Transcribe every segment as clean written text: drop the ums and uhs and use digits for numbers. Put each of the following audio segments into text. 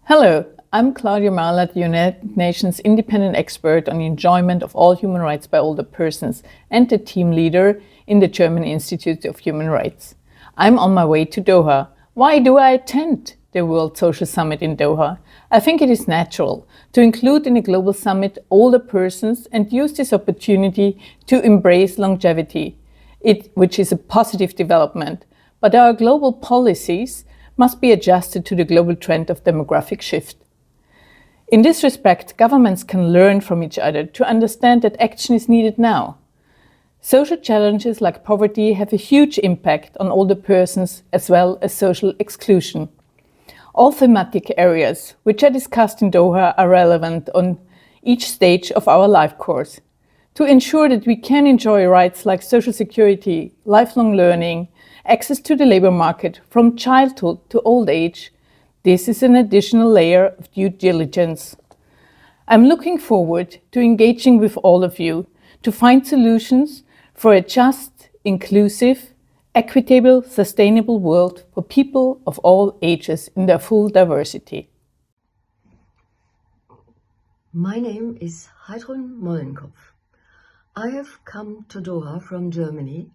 Hello, I'm Claudia Mahler, the United Nations independent expert on the enjoyment of all human rights by older persons and the team leader in the German Institute of Human Rights. I'm on my way to Doha. Why do I attend the World Social Summit in Doha? I think it is natural to include in a global summit older persons and use this opportunity to embrace longevity, which is a positive development. But our global policies must be adjusted to the global trend of demographic shift. In this respect, governments can learn from each other to understand that action is needed now. Social challenges like poverty have a huge impact on older persons as well as social exclusion. All thematic areas which are discussed in Doha are relevant on each stage of our life course. To ensure that we can enjoy rights like social security, lifelong learning, access to the labor market from childhood to old age, this is an additional layer of due diligence. I'm looking forward to engaging with all of you to find solutions for a just, inclusive, equitable, sustainable world for people of all ages in their full diversity. My name is Heidrun Mollenkopf. I have come to Doha from Germany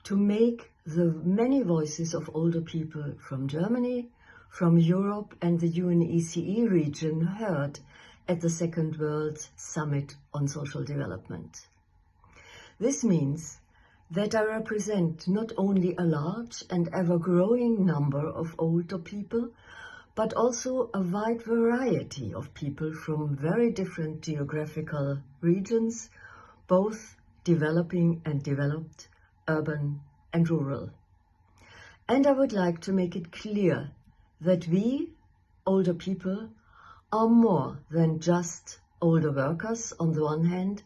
to make the many voices of older people from Germany, from Europe and the UNECE region heard at the Second World Summit on Social Development. This means that I represent not only a large and ever-growing number of older people, but also a wide variety of people from very different geographical regions, both developing and developed, urban and rural. And I would like to make it clear that we, older people, are more than just older workers on the one hand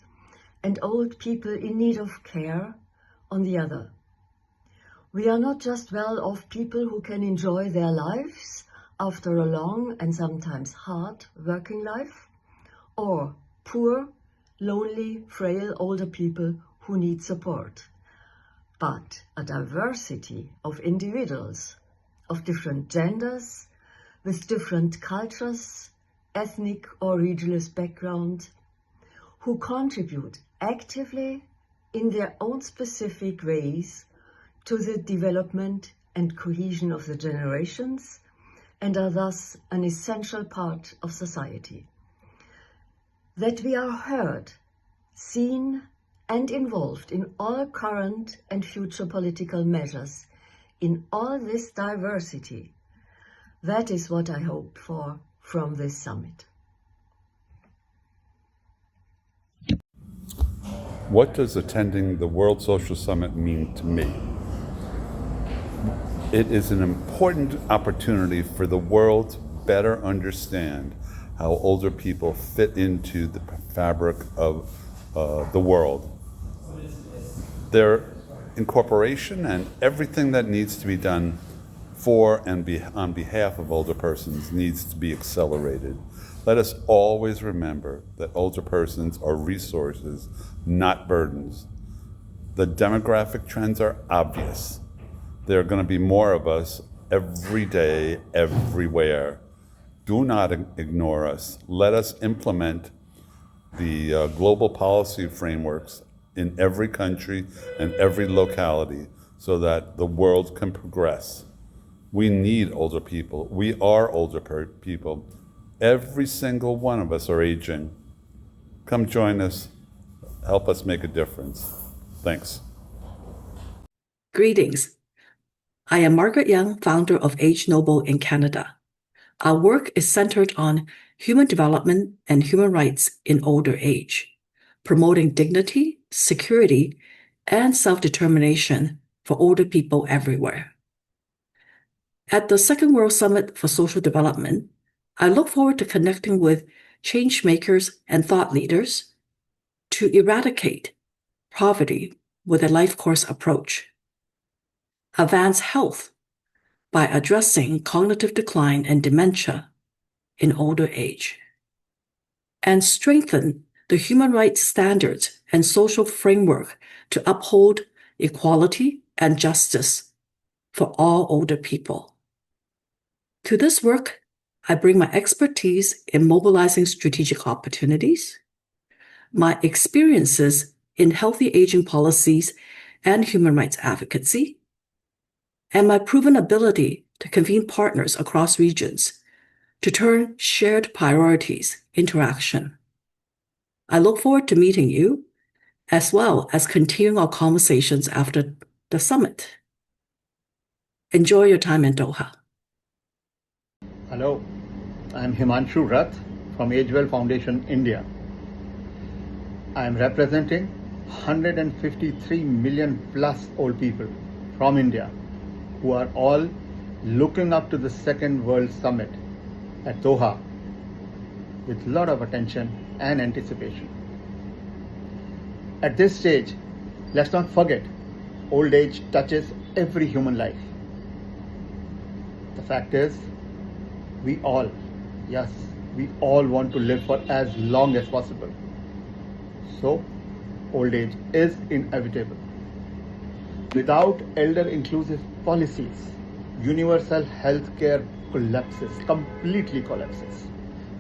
and old people in need of care on the other. We are not just well-off people who can enjoy their lives after a long and sometimes hard working life, or poor, lonely, frail older people who need support, but a diversity of individuals of different genders, with different cultures, ethnic or religious background, who contribute actively in their own specific ways to the development and cohesion of the generations and are thus an essential part of society. That we are heard, seen and involved in all current and future political measures, in all this diversity, that is what I hope for from this summit. What does attending the World Social Summit mean to me? It is an important opportunity for the world to better understand how older people fit into the fabric of the world. Their incorporation and everything that needs to be done for and on behalf of older persons needs to be accelerated. Let us always remember that older persons are resources, not burdens. The demographic trends are obvious. There are going to be more of us every day, everywhere. Do not ignore us. Let us implement the global policy frameworks in every country and every locality so that the world can progress. We need older people. We are older people. Every single one of us are aging. Come join us. Help us make a difference. Thanks. Greetings. I am Margaret Young, founder of Age Noble in Canada. Our work is centered on human development and human rights in older age, promoting dignity, security, and self-determination for older people everywhere. At the Second World Summit for Social Development, I look forward to connecting with change makers and thought leaders to eradicate poverty with a life course approach, advance health by addressing cognitive decline and dementia in older age, and strengthen the human rights standards and social framework to uphold equality and justice for all older people. To this work, I bring my expertise in mobilizing strategic opportunities, my experiences in healthy aging policies and human rights advocacy, and my proven ability to convene partners across regions to turn shared priorities into action. I look forward to meeting you, as well as continuing our conversations after the summit. Enjoy your time in Doha. Hello, I'm Himanshu Rath from Agewell Foundation, India. I am representing 153 million plus old people from India who are all looking up to the Second World Summit at Doha with a lot of attention and anticipation. At this stage, let's not forget, old age touches every human life. The fact is, we all want to live for as long as possible. So, old age is inevitable. Without elder inclusive policies, universal health care collapses, completely collapses.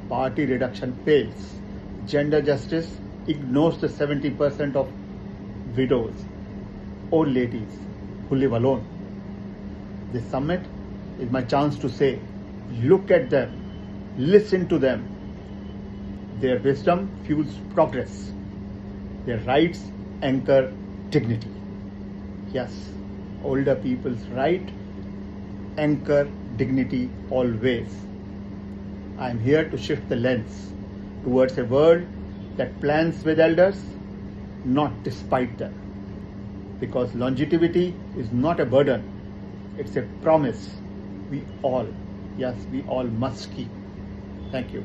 Poverty reduction fails. Gender justice ignores the 70% of widows, old ladies who live alone. This summit is my chance to say, look at them, listen to them. Their wisdom fuels progress. Their rights anchor dignity. Yes, older people's right anchor dignity always. I am here to shift the lens towards a world that plans with elders, not despite them. Because longevity is not a burden, it's a promise we all must keep. Thank you.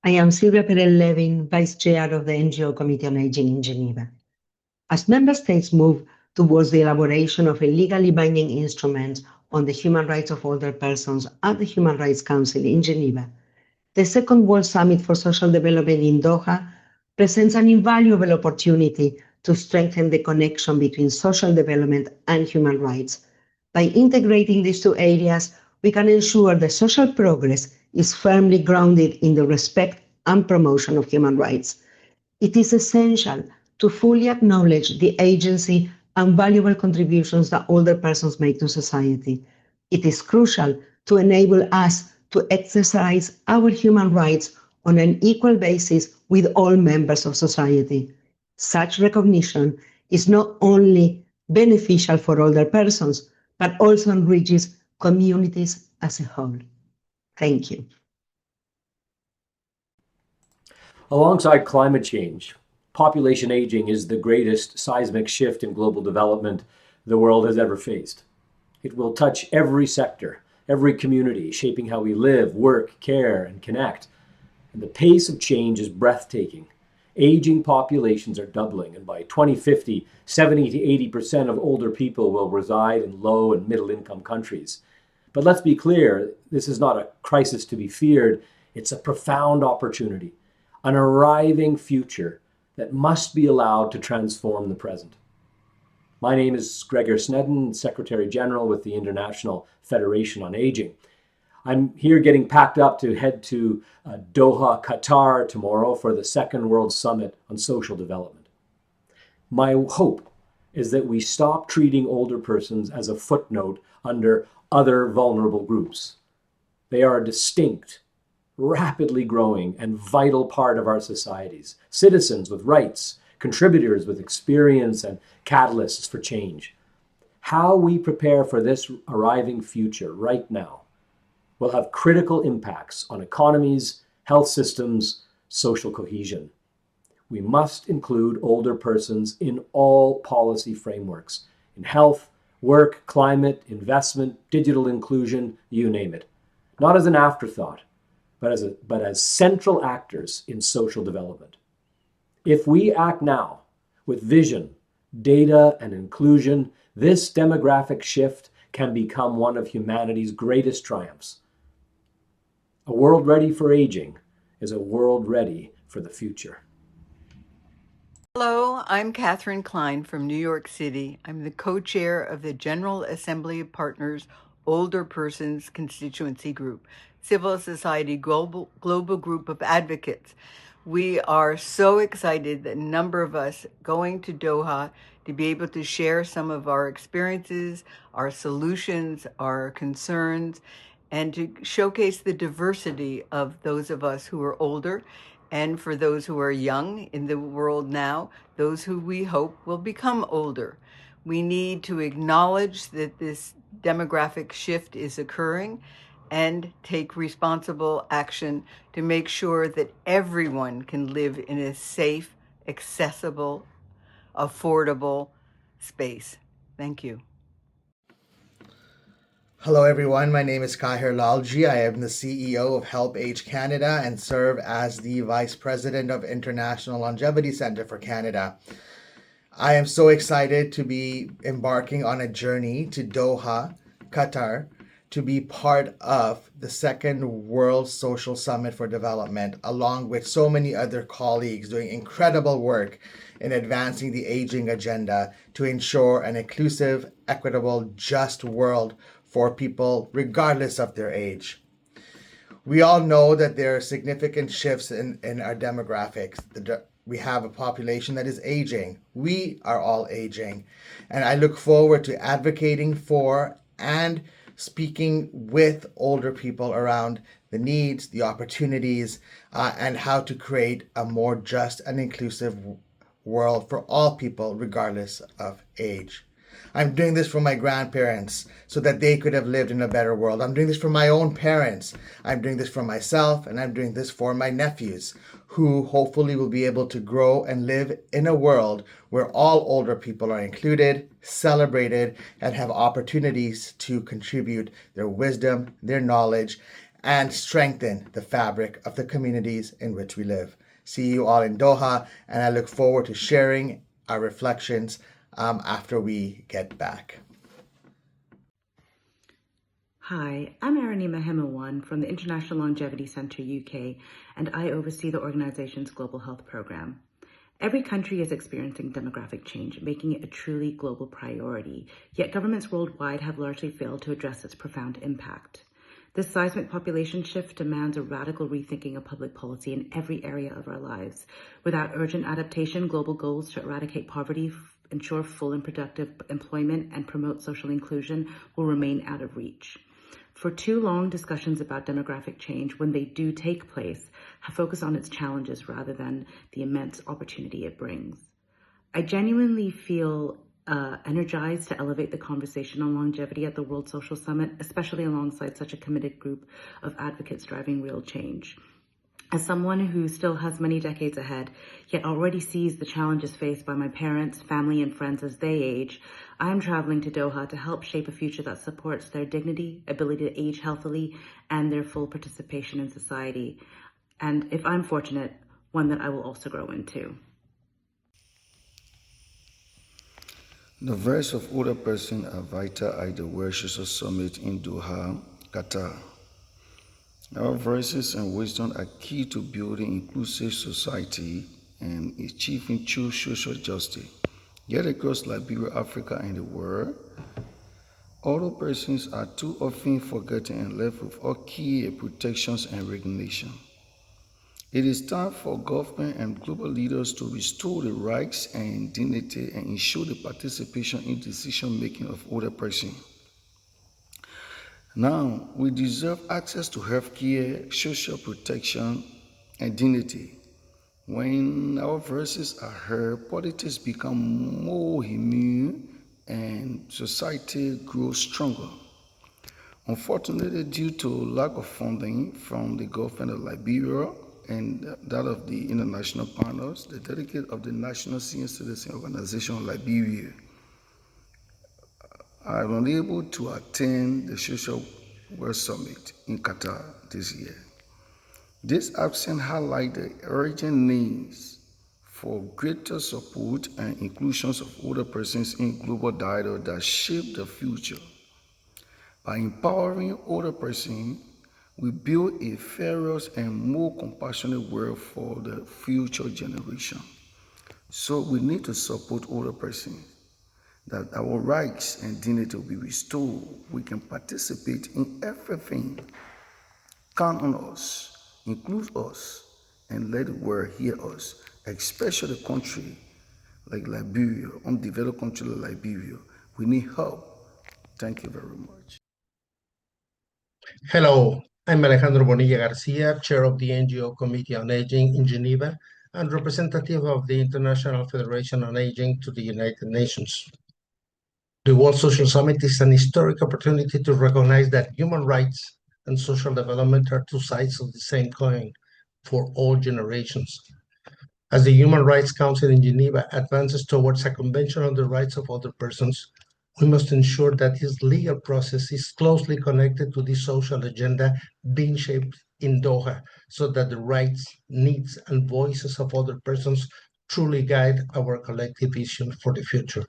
I am Silvia Perel-Levin, Vice Chair of the NGO Committee on Aging in Geneva. As member states move towards the elaboration of a legally binding instrument on the human rights of older persons at the Human Rights Council in Geneva, the Second World Summit for Social Development in Doha presents an invaluable opportunity to strengthen the connection between social development and human rights. By integrating these two areas, we can ensure that social progress is firmly grounded in the respect and promotion of human rights. It is essential to fully acknowledge the agency and valuable contributions that older persons make to society. It is crucial to enable us to exercise our human rights on an equal basis with all members of society. Such recognition is not only beneficial for older persons, but also enriches communities as a whole. Thank you. Alongside climate change, population aging is the greatest seismic shift in global development the world has ever faced. It will touch every sector, every community, shaping how we live, work, care, and connect. And the pace of change is breathtaking. Aging populations are doubling, and by 2050, 70 to 80% of older people will reside in low and middle income countries. But let's be clear, this is not a crisis to be feared, it's a profound opportunity, an arriving future that must be allowed to transform the present. My name is Gregor Snedden, Secretary General with the International Federation on Aging. I'm here getting packed up to head to Doha, Qatar tomorrow for the Second World Summit on Social Development. My hope is that we stop treating older persons as a footnote under other vulnerable groups. They are a distinct, rapidly growing, and vital part of our societies, citizens with rights, contributors with experience, and catalysts for change. How we prepare for this arriving future right now will have critical impacts on economies, health systems, social cohesion. We must include older persons in all policy frameworks, in health, work, climate, investment, digital inclusion, you name it. Not as an afterthought, but as central actors in social development. If we act now with vision, data, and inclusion, this demographic shift can become one of humanity's greatest triumphs. A world ready for aging is a world ready for the future. Hello, I'm Catherine Klein from New York City. I'm the co-chair of the General Assembly of Partners Older Persons Constituency Group, civil society global group of advocates. We are so excited that a number of us going to Doha to be able to share some of our experiences, our solutions, our concerns, and to showcase the diversity of those of us who are older, and for those who are young in the world now, those who we hope will become older. We need to acknowledge that this demographic shift is occurring and take responsible action to make sure that everyone can live in a safe, accessible, affordable space. Thank you. Hello, everyone. My name is Kahir Lalji. I am the CEO of Help Age Canada and serve as the Vice President of International Longevity Center for Canada. I am so excited to be embarking on a journey to Doha, Qatar, to be part of the second World Social Summit for Development, along with so many other colleagues doing incredible work in advancing the aging agenda to ensure an inclusive, equitable, just world for people regardless of their age. We all know that there are significant shifts in our demographics. We have a population that is aging. We are all aging. And I look forward to advocating for and speaking with older people around the needs, the opportunities, and how to create a more just and inclusive world for all people, regardless of age. I'm doing this for my grandparents so that they could have lived in a better world. I'm doing this for my own parents. I'm doing this for myself, and I'm doing this for my nephews, who hopefully will be able to grow and live in a world where all older people are included, celebrated, and have opportunities to contribute their wisdom, their knowledge, and strengthen the fabric of the communities in which we live. See you all in Doha, and I look forward to sharing our reflections after we get back. Hi, I'm Aranima Hemawan from the International Longevity Centre UK, and I oversee the organization's global health program. Every country is experiencing demographic change, making it a truly global priority, yet governments worldwide have largely failed to address its profound impact. This seismic population shift demands a radical rethinking of public policy in every area of our lives. Without urgent adaptation, global goals to eradicate poverty, ensure full and productive employment, and promote social inclusion will remain out of reach. For too long, discussions about demographic change, when they do take place, have focused on its challenges rather than the immense opportunity it brings. I genuinely feel energized to elevate the conversation on longevity at the World Social Summit, especially alongside such a committed group of advocates driving real change. As someone who still has many decades ahead, yet already sees the challenges faced by my parents, family, and friends as they age, I am traveling to Doha to help shape a future that supports their dignity, ability to age healthily, and their full participation in society. And if I'm fortunate, one that I will also grow into. The voice of older persons are vital at the World Social Summit in Doha, Qatar. Our voices and wisdom are key to building inclusive society and achieving true social justice. Yet across Liberia, Africa, and the world, older persons are too often forgotten and left without key protections and regulation. It is time for government and global leaders to restore the rights and dignity and ensure the participation in decision-making of older persons. Now, we deserve access to health care, social protection, and dignity. When our voices are heard, politics become more immune and society grows stronger. Unfortunately, due to lack of funding from the government of Liberia and that of the international partners, the delegate of the National Senior Citizen Organization of Liberia, I was unable to attend the Social World Summit in Qatar this year. This absence highlights the urgent needs for greater support and inclusions of older persons in global dialogue that shape the future. By empowering older persons, we build a fairer and more compassionate world for the future generation. So we need to support older persons that our rights and dignity will be restored. We can participate in everything. Count on us, include us, and let the world hear us, especially a country like Liberia, undeveloped country like Liberia. We need help. Thank you very much. Hello, I'm Alejandro Bonilla Garcia, Chair of the NGO Committee on Aging in Geneva and representative of the International Federation on Aging to the United Nations. The World Social Summit is an historic opportunity to recognize that human rights and social development are two sides of the same coin for all generations. As the Human Rights Council in Geneva advances towards a convention on the rights of other persons, we must ensure that this legal process is closely connected to the social agenda being shaped in Doha, so that the rights, needs, and voices of other persons truly guide our collective vision for the future.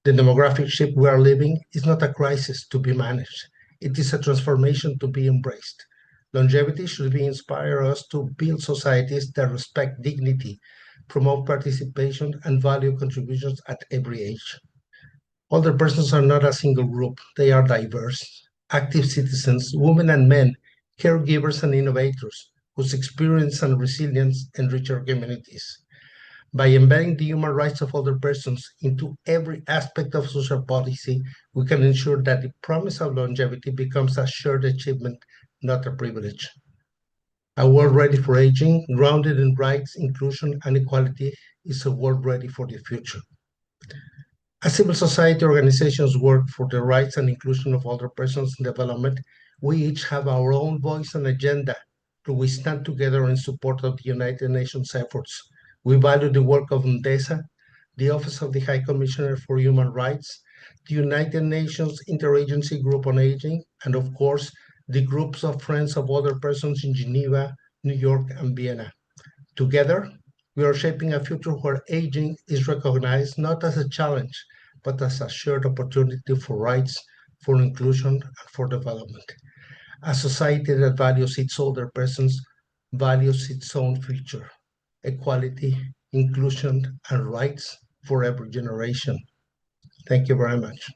The demographic shift we are living is not a crisis to be managed. It is a transformation to be embraced. Longevity should inspire us to build societies that respect dignity, promote participation, and value contributions at every age. Older persons are not a single group, they are diverse, active citizens, women and men, caregivers and innovators, whose experience and resilience enrich our communities. By embedding the human rights of other persons into every aspect of social policy, we can ensure that the promise of longevity becomes a shared achievement, not a privilege. A world ready for aging, grounded in rights, inclusion, and equality, is a world ready for the future. As civil society organizations work for the rights and inclusion of older persons in development, we each have our own voice and agenda. We stand together in support of the United Nations efforts. We value the work of UNDESA, the Office of the High Commissioner for Human Rights, the United Nations Interagency Group on Aging, and of course, the groups of Friends of Older Persons in Geneva, New York, and Vienna. Together, we are shaping a future where aging is recognized not as a challenge, but as a shared opportunity for rights, for inclusion, and for development. A society that values its older persons values its own future, equality, inclusion, and rights for every generation. Thank you very much.